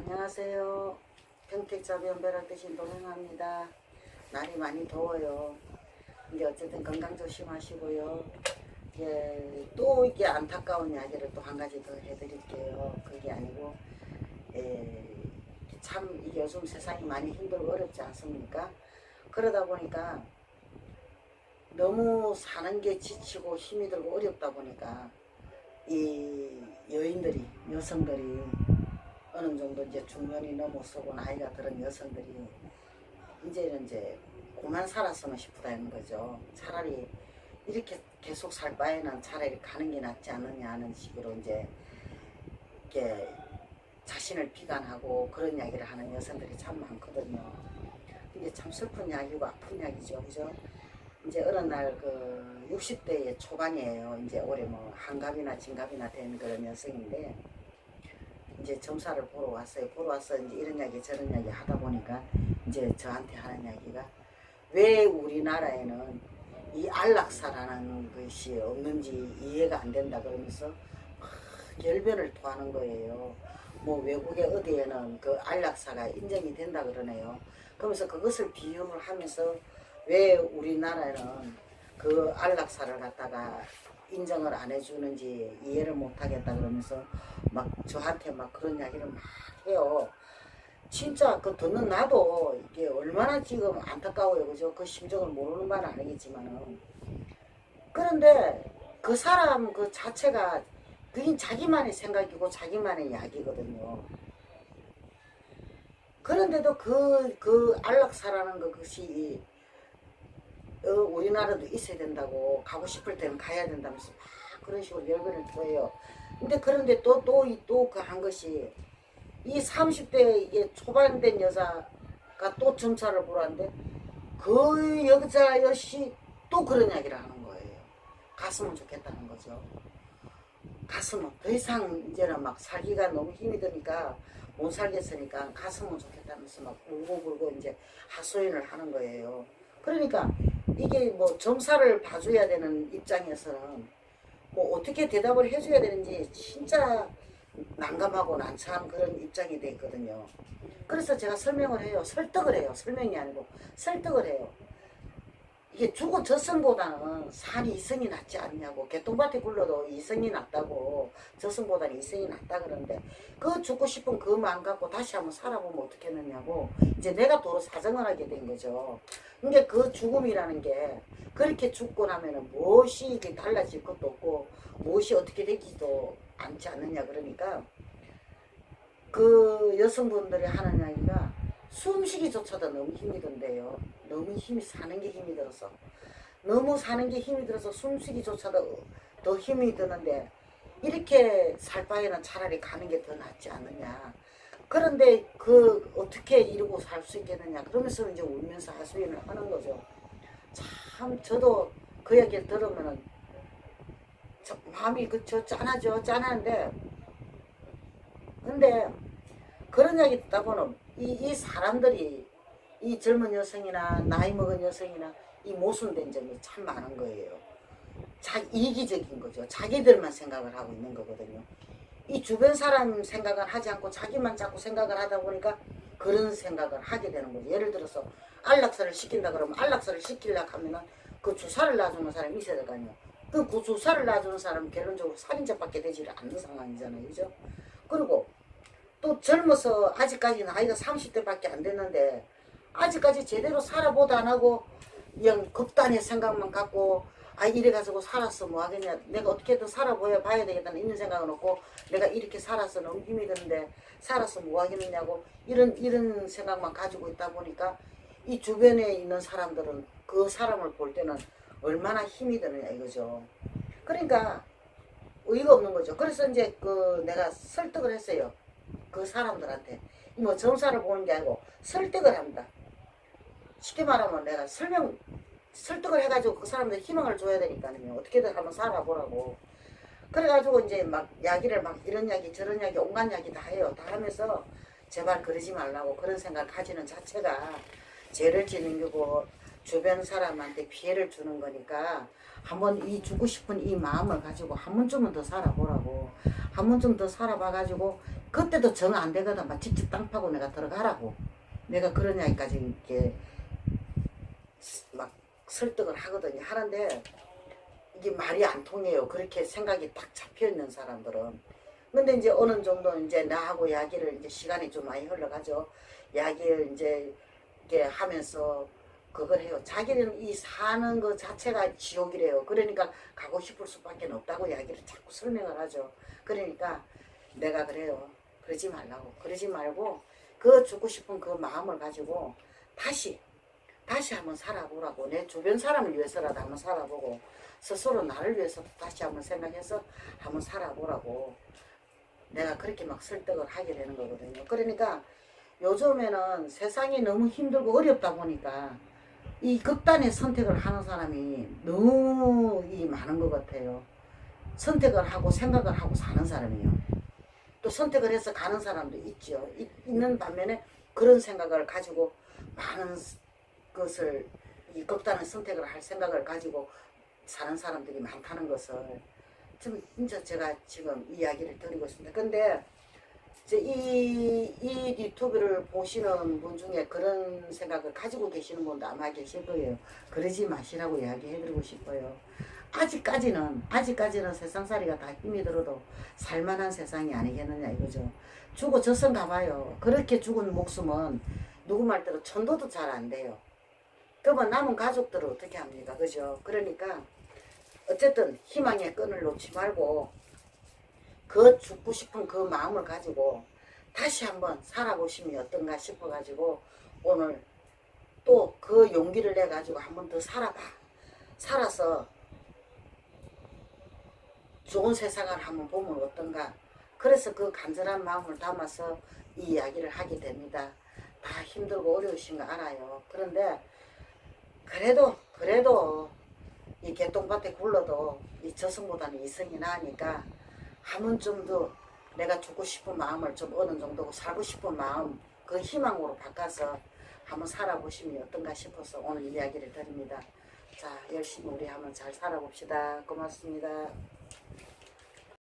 안녕하세요. 평택자변벼락 대신 동행합니다. 날이 많이 더워요. 이제 어쨌든 건강 조심하시고요. 또 이게 안타까운 이야기를 또 한 가지 더 해드릴게요. 그게 아니고 참 이게 요즘 세상이 많이 힘들고 어렵지 않습니까? 그러다 보니까 너무 사는 게 지치고 힘이 들고 어렵다 보니까 이 여성들이 어느 정도 이제 중년이 넘어서고 나이가 들은 여성들이 이제 그만 살았으면 싶다는 거죠. 차라리 이렇게 계속 살 바에는 차라리 가는 게 낫지 않느냐 하는 식으로 이제 이렇게 자신을 비관하고 그런 이야기를 하는 여성들이 참 많거든요. 이게 참 슬픈 이야기고 아픈 이야기죠, 그죠? 이제 어느 날 그 60대의 초반이에요. 이제 올해 뭐 한갑이나 진갑이나 된 그런 여성인데 이제 점사를 보러 왔어요. 보러 와서 이제 이런 이야기 저런 이야기 하다 보니까 이제 저한테 하는 이야기가 왜 우리나라에는 이 안락사라는 것이 없는지 이해가 안 된다 그러면서 막 결변을 토하는 거예요. 뭐 외국의 어디에는 그 안락사가 인정이 된다 그러네요. 그러면서 그것을 비유를 하면서 왜 우리나라에는 그 안락사를 갖다가 인정을 안 해주는지 이해를 못하겠다 그러면서 막 저한테 막 그런 이야기를 막 해요. 진짜 그 듣는 나도 이게 얼마나 지금 안타까워요, 그죠? 그 심정을 모르는 바는 아니겠지만은. 그런데 그 사람 그 자체가 그게 자기만의 생각이고 자기만의 이야기거든요. 그런데도 그 안락사라는 그것이 우리나라도 있어야 된다고 가고 싶을 때는 가야 된다면서 막 그런 식으로 열변을 토해요. 근데 그런데 또 그 한 것이 이 30대 이게 초반 된 여자가 또 점차를 보러 왔는데 그 여자 역시 또 그런 이야기를 하는 거예요. 갔으면 좋겠다는 거죠. 갔으면 더 이상 이제는 막 살기가 너무 힘이 드니까 못 살겠으니까 갔으면 좋겠다면서 막 울고 이제 하소연을 하는 거예요. 그러니까 이게 뭐 점사를 봐줘야 되는 입장에서는 뭐 어떻게 대답을 해줘야 되는지 진짜 난감하고 난처한 그런 입장이 돼 있거든요. 그래서 제가 설명을 해요. 설득을 해요. 설명이 아니고 설득을 해요. 이게 죽은 저승보다는 산이 이승이 낫지 않냐고. 개똥밭에 굴러도 이승이 낫다고. 저승보다는 이승이 낫다 그러는데 그 죽고 싶은 그 마음 갖고 다시 한번 살아보면 어떻겠느냐고. 이제 내가 도로 사정을 하게 된 거죠. 그러니까 그 죽음이라는 게 그렇게 죽고 나면은 무엇이 달라질 것도 없고 무엇이 어떻게 되지도 않지 않느냐. 그러니까 그 여성분들이 하는 이야기가 숨쉬기조차도 너무 힘이 든대요. 너무 사는 게 힘이 들어서. 너무 사는 게 힘이 들어서 숨쉬기조차도 더 힘이 드는데 이렇게 살 바에는 차라리 가는 게 더 낫지 않느냐. 그런데 그 어떻게 이러고 살 수 있겠느냐. 그러면서 이제 울면서 하소연을 하는 거죠. 참 저도 그 얘기를 들으면은 마음이 그저 짠하죠. 짠한데 근데 그런 이야기 듣다 보면 이 사람들이 이 젊은 여성이나 나이 먹은 여성이나 이 모순된 점이 참 많은 거예요. 이기적인 거죠. 자기들만 생각을 하고 있는 거거든요. 이 주변 사람 생각을 하지 않고 자기만 자꾸 생각을 하다 보니까 그런 생각을 하게 되는 거죠. 예를 들어서 안락사를 시킨다 그러면 안락사를 시키려고 하면은 그 주사를 놔주는 사람이 있어야 될 거 아니에요. 그 주사를 놔주는 사람은 결론적으로 살인자밖에 되지 않는 상황이잖아요. 그죠? 그리고 또 젊어서 아직까지 나이가 30대밖에 안 됐는데 아직까지 제대로 살아보도 안 하고 그냥 극단의 생각만 갖고 이래가지고 살았어 뭐 하겠냐, 내가 어떻게든 살아봐야 되겠다는 이런 생각은 없고 내가 이렇게 살아서 너무 힘이 드는데 살아서 뭐 하겠느냐고 이런 생각만 가지고 있다 보니까 이 주변에 있는 사람들은 그 사람을 볼 때는 얼마나 힘이 드느냐 이거죠. 그러니까 의의가 없는 거죠. 그래서 이제 그 내가 설득을 했어요. 그 사람들한테 뭐 점사를 보는 게 아니고 설득을 합니다. 쉽게 말하면 내가 설득을 해가지고 그 사람들 희망을 줘야 되니까요. 어떻게든 한번 살아보라고. 그래가지고 이제 막 이야기를 막 이런 이야기 저런 이야기 온갖 이야기 다 해요. 다 하면서 제발 그러지 말라고. 그런 생각을 가지는 자체가 죄를 짓는 거고 주변 사람한테 피해를 주는 거니까 한번 이 주고 싶은 이 마음을 가지고 한 번쯤은 더 살아보라고. 한 번쯤 더 살아봐가지고 그때도 정 안 되거든. 막 직접 땅 파고 내가 들어가라고. 내가 그런 이야기까지 이렇게 막 설득을 하거든요. 하는데 이게 말이 안 통해요. 그렇게 생각이 딱 잡혀 있는 사람들은. 근데 이제 어느 정도 이제 나하고 이야기를 이제 시간이 좀 많이 흘러가죠. 이야기를 이제 이렇게 하면서 그걸 해요. 자기는 이 사는 것 자체가 지옥이래요. 그러니까 가고 싶을 수밖에 없다고 이야기를 자꾸 설명을 하죠. 그러니까 내가 그래요. 그러지 말라고. 그러지 말고 그 죽고 싶은 그 마음을 가지고 다시 한번 살아보라고. 내 주변 사람을 위해서라도 한번 살아보고 스스로 나를 위해서 다시 한번 생각해서 한번 살아보라고. 내가 그렇게 막 설득을 하게 되는 거거든요. 그러니까 요즘에는 세상이 너무 힘들고 어렵다 보니까 이 극단의 선택을 하는 사람이 너무 많은 것 같아요. 선택을 하고 생각을 하고 사는 사람이요. 또 선택을 해서 가는 사람도 있죠. 있는 반면에 그런 생각을 가지고 많은 것을 이 극단의 선택을 할 생각을 가지고 사는 사람들이 많다는 것을 좀 진짜 제가 지금 이야기를 드리고 있습니다. 근데 이제 이 유튜브를 보시는 분 중에 그런 생각을 가지고 계시는 분도 아마 계실 거예요. 그러지 마시라고 이야기해드리고 싶어요. 아직까지는 세상살이가 다 힘이 들어도 살만한 세상이 아니겠느냐 이거죠. 죽어 졌은가 봐요. 그렇게 죽은 목숨은 누구 말대로 천도도 잘 안 돼요. 그러면 남은 가족들을 어떻게 합니까? 그죠? 그러니까 어쨌든 희망의 끈을 놓지 말고 그 죽고 싶은 그 마음을 가지고 다시 한번 살아보시면 어떤가 싶어가지고 오늘 또 그 용기를 내가지고 한번 더 살아봐. 살아서 좋은 세상을 한번 보면 어떤가. 그래서 그 간절한 마음을 담아서 이 이야기를 하게 됩니다. 다 힘들고 어려우신 거 알아요. 그런데 그래도 이 개똥밭에 굴러도 이 저승보다는 이승이 나으니까 한 번쯤 더 내가 죽고 싶은 마음을 좀 어느 정도 살고 싶은 마음 그 희망으로 바꿔서 한번 살아보시면 어떤가 싶어서 오늘 이야기를 드립니다. 자, 열심히 우리 한번 잘 살아봅시다. 고맙습니다.